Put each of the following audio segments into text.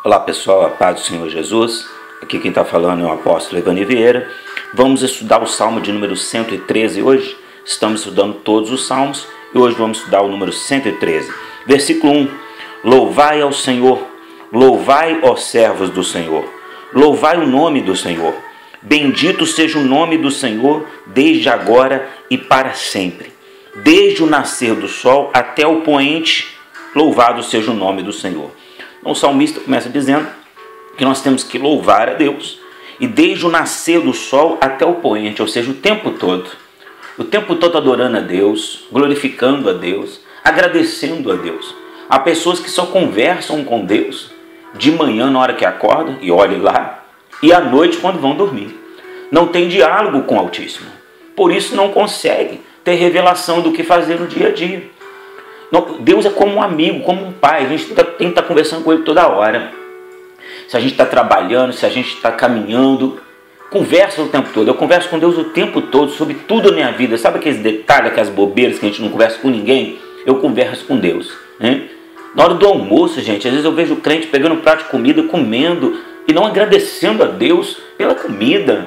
Olá pessoal, a paz do Senhor Jesus. Aqui quem está falando é o apóstolo Evani Vieira. Vamos estudar o Salmo de número 113 hoje. Estamos estudando todos os Salmos e hoje vamos estudar o número 113. Versículo 1. Louvai ao Senhor, louvai, ó servos do Senhor, louvai o nome do Senhor. Bendito seja o nome do Senhor, desde agora e para sempre. Desde o nascer do sol até o poente, louvado seja o nome do Senhor. Então, o salmista começa dizendo que nós temos que louvar a Deus. E desde o nascer do sol até o poente, ou seja, o tempo todo adorando a Deus, glorificando a Deus, agradecendo a Deus. Há pessoas que só conversam com Deus de manhã na hora que acordam, e olhe lá, e à noite quando vão dormir. Não tem diálogo com o Altíssimo. Por isso não consegue ter revelação do que fazer no dia a dia. Deus é como um amigo, como um pai. A gente tem que estar conversando com Ele toda hora. Se a gente está trabalhando, se a gente está caminhando, conversa o tempo todo. Eu converso com Deus o tempo todo sobre tudo na minha vida. Sabe aqueles detalhes, aquelas bobeiras que a gente não conversa com ninguém? Eu converso com Deus, né? Na hora do almoço, gente, às vezes eu vejo o crente pegando um prato de comida, comendo e não agradecendo a Deus pela comida.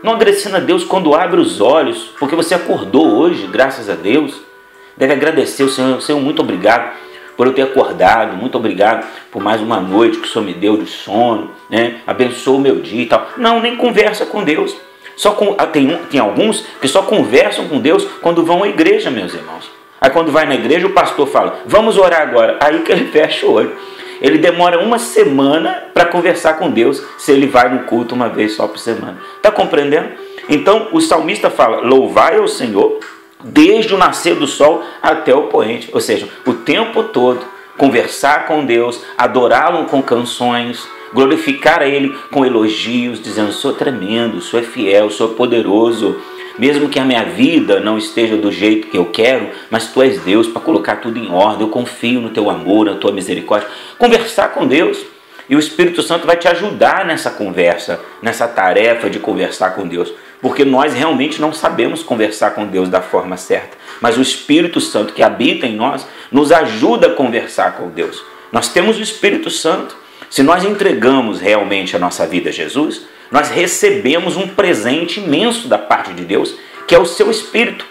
Não agradecendo a Deus quando abre os olhos, porque você acordou hoje, graças a Deus. Deve agradecer o Senhor. Senhor, muito obrigado por eu ter acordado, muito obrigado por mais uma noite que o Senhor me deu de sono, né? Abençoa o meu dia e tal. Não, nem conversa com Deus. Tem alguns que só conversam com Deus quando vão à igreja, meus irmãos. Aí quando vai na igreja o pastor fala, vamos orar agora. Aí que ele fecha o olho. Ele demora uma semana para conversar com Deus, se ele vai no culto uma vez só por semana. Está compreendendo? Então o salmista fala, louvai ao Senhor, desde o nascer do sol até o poente, ou seja, o tempo todo, conversar com Deus, adorá-lo com canções, glorificar a Ele com elogios, dizendo, sou tremendo, sou fiel, sou poderoso, mesmo que a minha vida não esteja do jeito que eu quero, mas Tu és Deus para colocar tudo em ordem, eu confio no Teu amor, na Tua misericórdia. Conversar com Deus, e o Espírito Santo vai te ajudar nessa conversa, nessa tarefa de conversar com Deus, porque nós realmente não sabemos conversar com Deus da forma certa, mas o Espírito Santo que habita em nós nos ajuda a conversar com Deus. Nós temos o Espírito Santo. Se nós entregamos realmente a nossa vida a Jesus, nós recebemos um presente imenso da parte de Deus, que é o seu Espírito.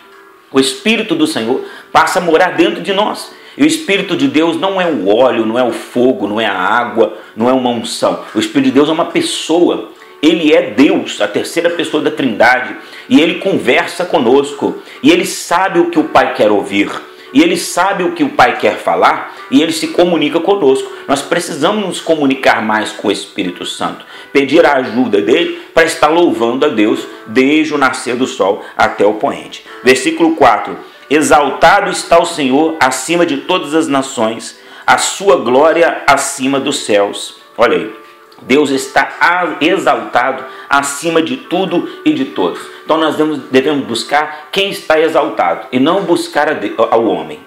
O Espírito do Senhor passa a morar dentro de nós. E o Espírito de Deus não é o óleo, não é o fogo, não é a água, não é uma unção. O Espírito de Deus é uma pessoa. Ele é Deus, a terceira pessoa da Trindade, e Ele conversa conosco, e Ele sabe o que o Pai quer ouvir, e Ele sabe o que o Pai quer falar, e Ele se comunica conosco. Nós precisamos nos comunicar mais com o Espírito Santo, pedir a ajuda dEle para estar louvando a Deus desde o nascer do sol até o poente. Versículo 4, exaltado está o Senhor acima de todas as nações, a sua glória acima dos céus. Olha aí. Deus está exaltado acima de tudo e de todos. Então nós devemos buscar quem está exaltado e não buscar ao homem.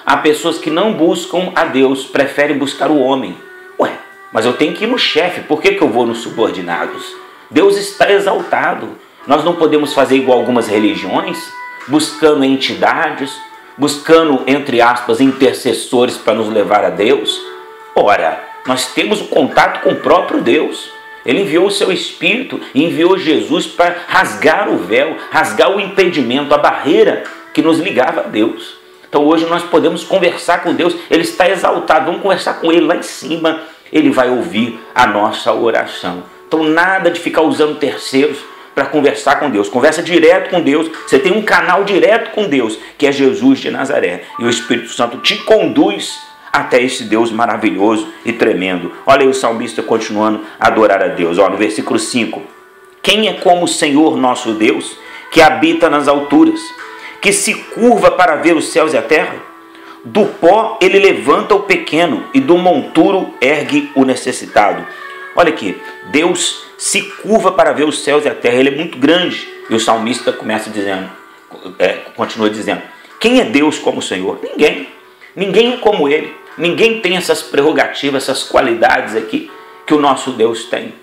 Há pessoas que não buscam a Deus, preferem buscar o homem. Ué, mas eu tenho que ir no chefe, por que eu vou nos subordinados? Deus está exaltado. Nós não podemos fazer igual algumas religiões, buscando entidades, buscando, entre aspas, intercessores para nos levar a Deus. Ora, nós temos o contato com o próprio Deus. Ele enviou o seu Espírito e enviou Jesus para rasgar o véu, rasgar o impedimento, a barreira que nos ligava a Deus. Então hoje nós podemos conversar com Deus. Ele está exaltado, vamos conversar com Ele lá em cima. Ele vai ouvir a nossa oração. Então nada de ficar usando terceiros para conversar com Deus. Conversa direto com Deus. Você tem um canal direto com Deus, que é Jesus de Nazaré. E o Espírito Santo te conduz até esse Deus maravilhoso e tremendo. Olha aí o salmista continuando a adorar a Deus. Olha, no versículo 5. Quem é como o Senhor nosso Deus, que habita nas alturas, que se curva para ver os céus e a terra? Do pó ele levanta o pequeno e do monturo ergue o necessitado. Olha aqui, Deus se curva para ver os céus e a terra. Ele é muito grande. E o salmista continua dizendo, quem é Deus como o Senhor? Ninguém. Ninguém é como Ele. Ninguém tem essas prerrogativas, essas qualidades aqui que o nosso Deus tem.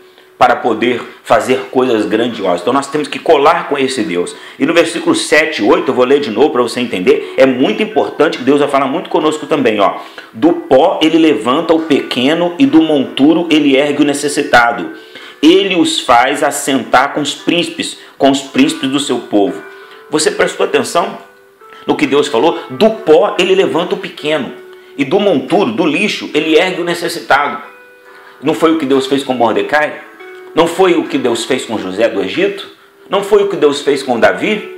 para poder fazer coisas grandiosas. Então nós temos que colar com esse Deus. E no versículo 7 e 8, eu vou ler de novo para você entender, é muito importante que Deus vai falar muito conosco também. Ó. Do pó ele levanta o pequeno e do monturo ele ergue o necessitado. Ele os faz assentar com os príncipes do seu povo. Você prestou atenção no que Deus falou? Do pó ele levanta o pequeno e do monturo, do lixo, ele ergue o necessitado. Não foi o que Deus fez com Mordecai? Não foi o que Deus fez com José do Egito? Não foi o que Deus fez com Davi?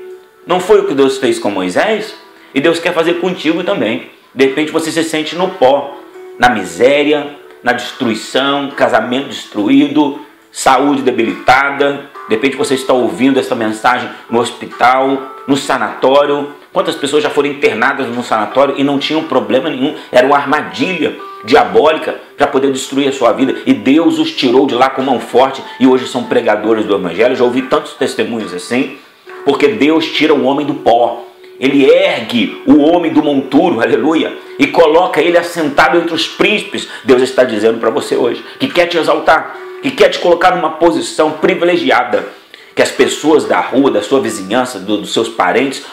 Não foi o que Deus fez com Moisés? E Deus quer fazer contigo também. De repente você se sente no pó, na miséria, na destruição, casamento destruído, saúde debilitada. De repente você está ouvindo essa mensagem no hospital, no sanatório. Quantas pessoas já foram internadas no sanatório e não tinham problema nenhum? Era uma armadilha diabólica para poder destruir a sua vida. E Deus os tirou de lá com mão forte e hoje são pregadores do Evangelho. Já ouvi tantos testemunhos assim. Porque Deus tira o homem do pó. Ele ergue o homem do monturo, aleluia, e coloca ele assentado entre os príncipes. Deus está dizendo para você hoje que quer te exaltar, que quer te colocar numa posição privilegiada, que as pessoas da rua, da sua vizinhança, dos seus parentes,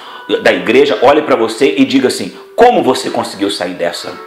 da igreja, olhem para você e digam assim: como você conseguiu sair dessa?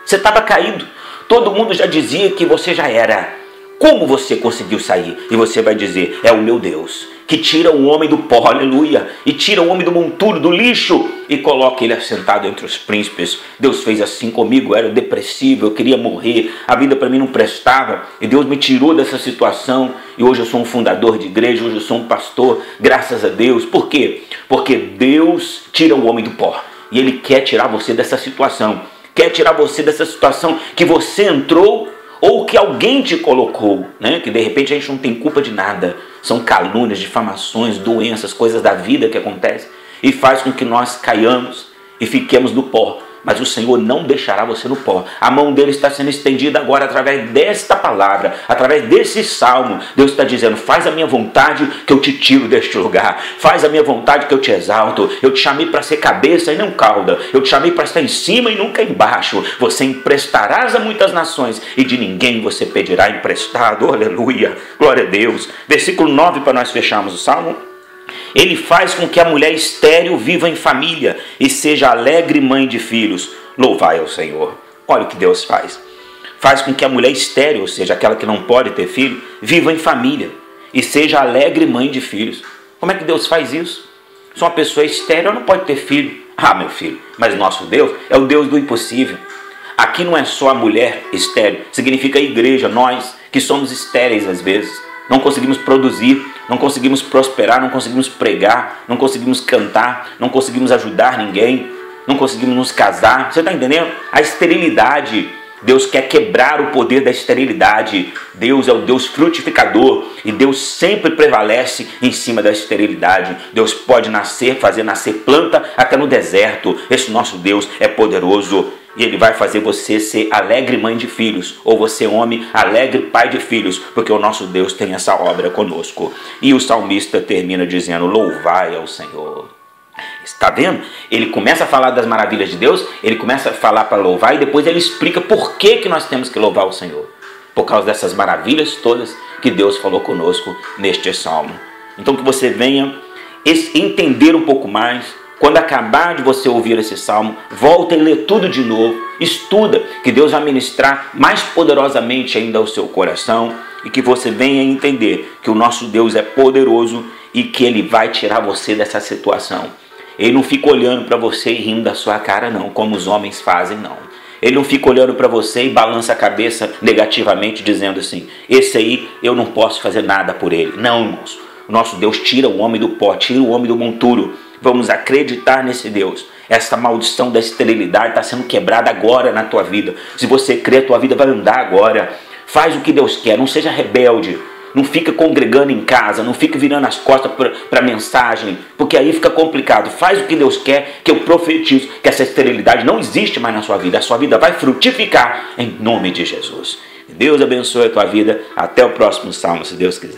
Você estava caído, todo mundo já dizia que você já era. Como você conseguiu sair? E você vai dizer: é o meu Deus, que tira o homem do pó, aleluia, e tira o homem do monturo, do lixo, e coloca ele assentado entre os príncipes. Deus fez assim comigo, eu era depressivo, eu queria morrer, a vida para mim não prestava, e Deus me tirou dessa situação, e hoje eu sou um fundador de igreja, hoje eu sou um pastor, graças a Deus. Por quê? Porque Deus tira o homem do pó, e Ele quer tirar você dessa situação, quer tirar você dessa situação que você entrou, ou que alguém te colocou, né? Que de repente a gente não tem culpa de nada. São calúnias, difamações, doenças, coisas da vida que acontecem e faz com que nós caiamos e fiquemos no pó. Mas o Senhor não deixará você no pó. A mão dele está sendo estendida agora através desta palavra, através desse salmo. Deus está dizendo: faz a minha vontade que eu te tiro deste lugar. Faz a minha vontade que eu te exalto. Eu te chamei para ser cabeça e não cauda. Eu te chamei para estar em cima e nunca embaixo. Você emprestarás a muitas nações e de ninguém você pedirá emprestado. Aleluia, glória a Deus. Versículo 9 para nós fecharmos o salmo. Ele faz com que a mulher estéril viva em família e seja alegre mãe de filhos. Louvai ao Senhor. Olha o que Deus faz. Faz com que a mulher estéril, ou seja, aquela que não pode ter filho, viva em família e seja alegre mãe de filhos. Como é que Deus faz isso? Se uma pessoa estéril não pode ter filho. Ah, meu filho, mas nosso Deus é o Deus do impossível. Aqui não é só a mulher estéril, significa a igreja, nós que somos estéreis às vezes. Não conseguimos produzir, não conseguimos prosperar, não conseguimos pregar, não conseguimos cantar, não conseguimos ajudar ninguém, não conseguimos nos casar. Você está entendendo? A esterilidade, Deus quer quebrar o poder da esterilidade. Deus é o Deus frutificador e Deus sempre prevalece em cima da esterilidade. Deus pode fazer nascer planta até no deserto. Esse nosso Deus é poderoso. E Ele vai fazer você ser alegre mãe de filhos, ou você homem, alegre pai de filhos, porque o nosso Deus tem essa obra conosco. E o salmista termina dizendo: louvai ao Senhor. Está vendo? Ele começa a falar das maravilhas de Deus, ele começa a falar para louvar e depois ele explica por que nós temos que louvar o Senhor. Por causa dessas maravilhas todas que Deus falou conosco neste salmo. Então que você venha entender um pouco mais. Quando acabar de você ouvir esse salmo, volta e lê tudo de novo, estuda, que Deus vai ministrar mais poderosamente ainda ao seu coração e que você venha entender que o nosso Deus é poderoso e que Ele vai tirar você dessa situação. Ele não fica olhando para você e rindo da sua cara não, como os homens fazem não. Ele não fica olhando para você e balança a cabeça negativamente dizendo assim: esse aí eu não posso fazer nada por ele. Não, irmãos, o nosso Deus tira o homem do pó, tira o homem do monturo. Vamos acreditar nesse Deus. Essa maldição da esterilidade está sendo quebrada agora na tua vida. Se você crê, a tua vida vai andar agora. Faz o que Deus quer, não seja rebelde. Não fica congregando em casa, não fica virando as costas para a mensagem, porque aí fica complicado. Faz o que Deus quer, que eu profetizo que essa esterilidade não existe mais na sua vida. A sua vida vai frutificar em nome de Jesus. Deus abençoe a tua vida. Até o próximo salmo, se Deus quiser.